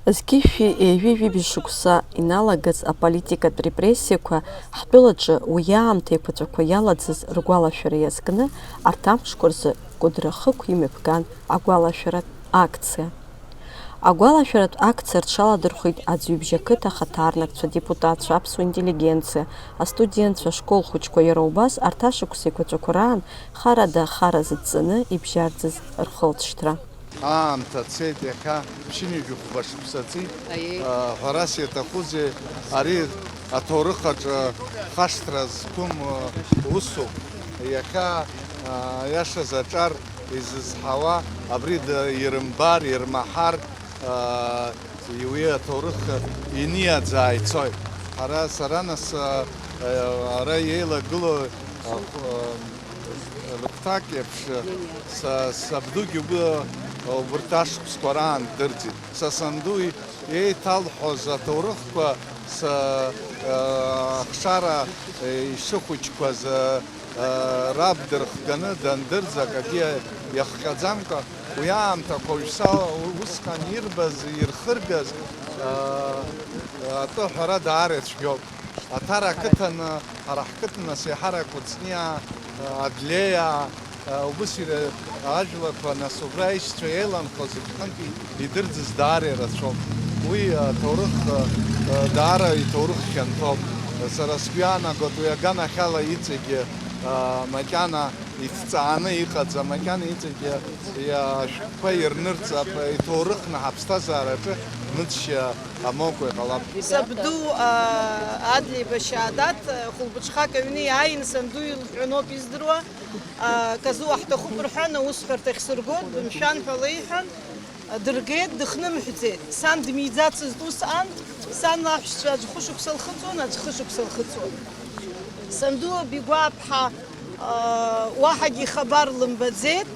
Зқьышәи еиҩы-ҩынтәи шықәса иналагаз аполитикатә репрессиақәа ҳтәылаҿы уи аамҭа еиқәаҵәақәа иалаӡыз ргәалашәара иазкны арҭ амшқәа рзы Кәыдры-ахықә имҩаԥган агәалашәаратә акциа. Агәалашәаратә акциа рҽаладырхәит аӡҩыбжьа ақыҭа ахаҭарнакцәа, адепутатцәа, аԥсуа интеллигенциа, астудентцәа, ашкол хәыҷқәа, иара убас арҭ ашықәса еиқәаҵәақәа раан хара зыдҵаны ибжьарӡыз рхылҵшьҭра. Аамҭа цеит иахьа ԥшьынҩажәи шықәсаҵәҟьа ҳәарас иаҭахузеи ари аҭоурых аҿы хашҭра зқәым усуп. Иахьа иашаз аҿар изызҳауа абри ирымбар, ирмаҳар уи аҭоурых иниаӡаа ицоит. Сара нас ара еилагыло лыԥҭак еиԥш сабдугьы убырҭ ашықәсқәа раан дырӡит. Са санду еиҭалҳәоз аҭоурыхқәа ахшара ишыхәыҷқәаз раб дырхганы дандырӡ акагьы иахҟьаӡамкәа уи аамҭақәа уажәшьҭа усҟан ирбаз, ирхыргаз атәы даара ицәгьоуп. Аҭара ақыҭан, ҳара ҳқыҭан нас еиҳарак Кәыҵниа, Адлеиа, убыс ажәларқәа нас убра аишьцәа еиланхоз иԥхынтәи идырӡыз даара ирацәоуп. Уи аҭоурых даара иҭоурых хьанҭоуп. Сара сгәы иаанагоит уи аганахьала иҵегьы макьана иҭҵааны иҟаӡам, макьана иҵегьы ашәҟәқәа ирнырҵап, иҭоурыхны ҳаԥсҭазаараҿы ныҵшьа амоукәа иҟалап. Сабду Адли Башьаадат хәылбыҽхак аҩны иааин санду илҳәоноуп издыруа, казу ҳҭахуп рҳәан, аусҳәарҭа ахьсыргоит, бымшәан ҳәа леиҳәан, дыргеит, дыхнымҳәӡеит. Сан дмиӡацызт усҟан, сан аҳәшьцәа аӡә хәышықәса лхыҵуан, аӡә хышықәса лхыҵуан. Санду бигәаԥҳа уаҳагьы ихабар лымбаӡеит,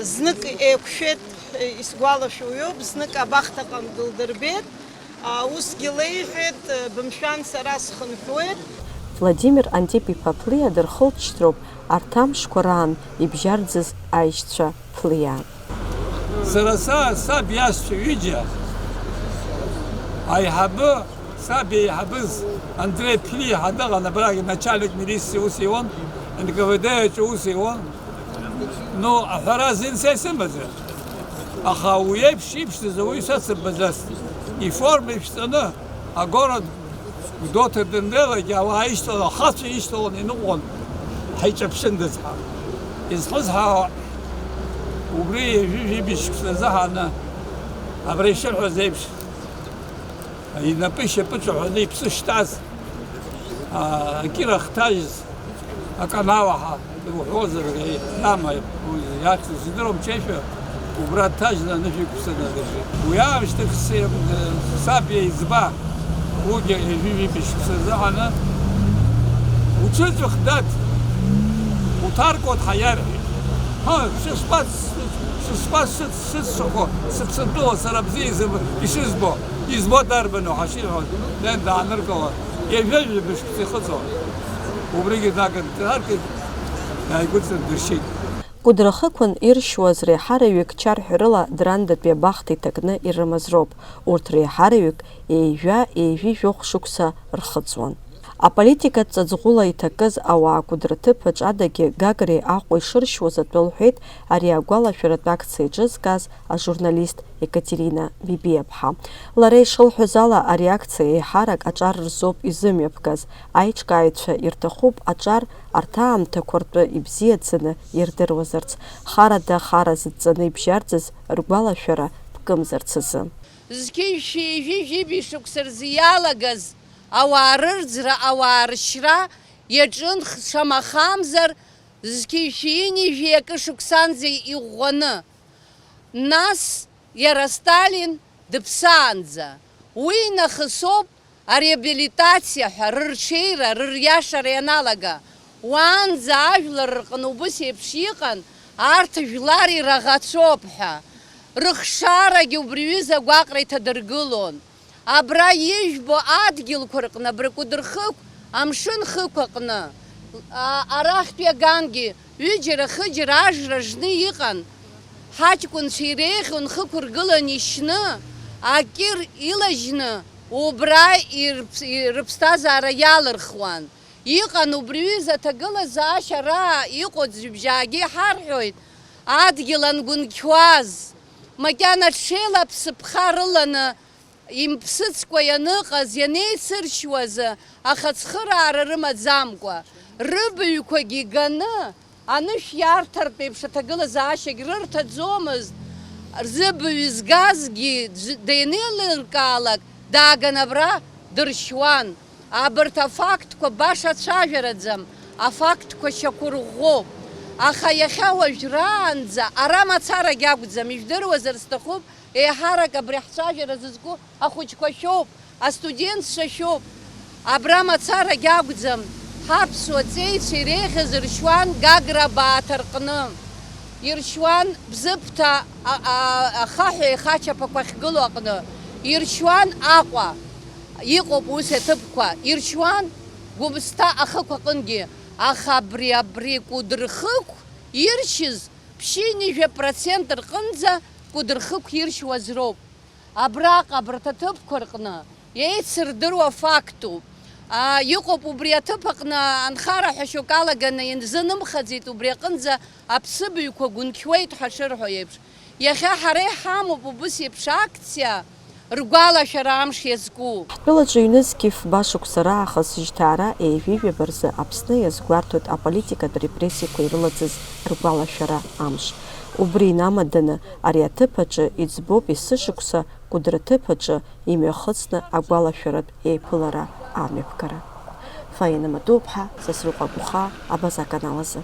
знык еиқәшәеит, исгәалашәоуп, знык абахҭаҟа дылдырбеит, усгьы леиҳәеит, бымшәан сара схынҳәуеит. Владимир Антип-иԥа Ԥлиа дырхылҵшьҭроуп арҭ амшқәа раан ибжьарӡыз аишьцәа Ԥлиа. Сара саб иашьцәа ҩыџьа аиҳабы, саб еиҳабыз Андрей Ԥлиа дыҟан, абрагь начальник милициа ус иуан, НКВД-аҿы ус иуан. Ну, аҳәара азин са исымаӡам. Аха уи еиԥш иԥшӡаз ауаҩы са сымбаӡацт. Иформа иԥшӡаны агород Гәдоуҭа даннеилак ауаа ишьҭалан, ахацәа ишьҭалан иныҟәон ҳаиҿаԥшындаз ҳәа. Изхысҳауа убри ҩажәи шықәса азыҳаны абра ишырҳәоз еиԥш инапы ишьапы ҿаҳәаны иԥсы шҭаз, акира хҭажьыз, аканауаҳа иуҳәозар иама иахьӡыз идыруам ҽеишәа убра дҭажьны анышә иқәԥсы надыржит. Уи аамышьҭахь саб иеиҵба уигьы ҩажәи шықәса азыҳаны уҽыҵәах дад, уҭаркуа дҳаиарҳәеит. Шыспас сыццахо, сыԥсынтәыла сара бзиа ишызбо, избо дарбану ҳашиҳәоз, ден дааныркыло, ҩажәи шықәса ихыҵуа. Убригьы днаркит, иааигәыҵадыршьит. Кәыдры-ахықәан иршьуаз реиҳараҩык чарҳәарыла Драндатәи абахҭа иҭакны ирымаз роуп. Урҭ реиҳараҩык еиҩа-еиҩи жәохә шықәса рхыҵуан. Аполитикатә ҵаҵӷәыла иҭакыз ауаа Кәыдры-аҭыԥаҿ адагьы Гагреи Аҟәа ишыршьуаз атәы лҳәеит ари агәалашәаратә акциа иҿызказ ажурналист Екатерина Бибиаԥҳа. Лара ишылҳәоз ала ари акциа еиҳарак аҿар рзоуп изымҩаԥгаз. Аиҿкааҩцәа ирҭахуп аҿар арҭ аамҭақәа ртәы ибзиаӡаны ирдыруазарц, хара зыдҵаны ибжьарӡыз ргәалашәара ԥкымзарц азы. Зқьышәи ҩажәи шықәса рзы иалагаз ауаа рырӡра, ауаа ршьра иаҿын шамахамзар зқьышәи акы шықәсанӡа иӷәӷәаны. Нас иара Сталин дыԥсаанӡа. Уи нахысоуп ареабилитациа ҳәа рырҽеира, рыриашара ианалага. Уаанӡа ажәлар рҟны убыс еиԥш иҟан, арҭ жәлар ираӷацәоуп ҳәа. Рыхшарагьы убри ҩыза агәаҟра иҭадыргылон. Абра ижәбо адгьылқәа рҟны, абра Кәыдры-ахықә амшын хықә аҟны, арахьтәи агангьы ҩыџьара-хыџьара ажра жны иҟан. Ҳаҷкәынцәа иреиӷьон хықә ргылан ишьны, акир илажьны убра рыԥсҭазаара иалырхуан. Иҟан убри аҩыза аҭагылазаашьа иҟоу ӡҩыбжьаагьы иҳарҳәоит, адгьыл ангәынқьуаз, макьана ҽеила ԥсыԥха рыланы имԥсыцкәа ианыҟаз, ианеицыршьуаз, ахаҵхыраара рымаӡамкәа, рыбаҩқәагьы ганы анышә иарҭартә еиԥш аҭагылазаашьагь рырҭаӡомызт, рзыбаҩ згазгьы деинеилыркаалак дааган абра дыршьуан. Абарҭ афактқәа баша цәажәараӡам, афактқәа шьақәырӷәӷәоуп. Аха иахьа уажәраанӡа ара мацарагь акәӡам, ижәдыруазар сҭахуп, еиҳарак абри ҳцәажәара зызку ахәыҷқәа шәоуп, астудентцәа шәоуп. Абра мацарагь акәӡам, ҳаԥсуа ҵеицәа иреиӷьыз ршьуан Гагра Бааҭа рҟны. Иршьуан Бзыԥҭа ахаҳәа ихачаԥақәа ахьгылоу аҟны. Иршьуан Аҟәа. Иҟоуп ус аҭыԥқәа. Иршьуан Гәымсҭа ахықә аҟынгьы. Аха абри Кәыдырхықә иршьыз ԥшьынижә% рҟынӡа Кәыдырхықә иршьуаз роуп. Абраҟа абарҭ аҭыԥқәа рҟны еицырдыруа фактуп. Иҟоуп убри аҭыԥ аҟны анхара ҳәа шьоук алаганы инзынымхаӡеит убри аҟынӡа аԥсыбаҩқәа гәынқьуеит ҳәа шырҳәо еиԥш. Иахьа ҳара иҳамоуп убыс еиԥш акциа ргәалашәара амш иазку. Ҳтәылаҿы ҩнызқьи фба-шықәса раахыс жьҭаара еиҩыжәаба рзы Аԥсны иазгәарҭоит аполитикатә репрессиақәа ирылаӡыз ргәалашәара амш. Убри инамаданы ари аҭыԥ аҿы иӡбоуп есышықәса Кәыдры аҭыԥ аҿы имҩахыҵны агәалашәаратә еиԥылара амҩаԥгара. Фаина Матуԥҳа, Сасрыҟәа Гәыхаа, Абаза аканал азы.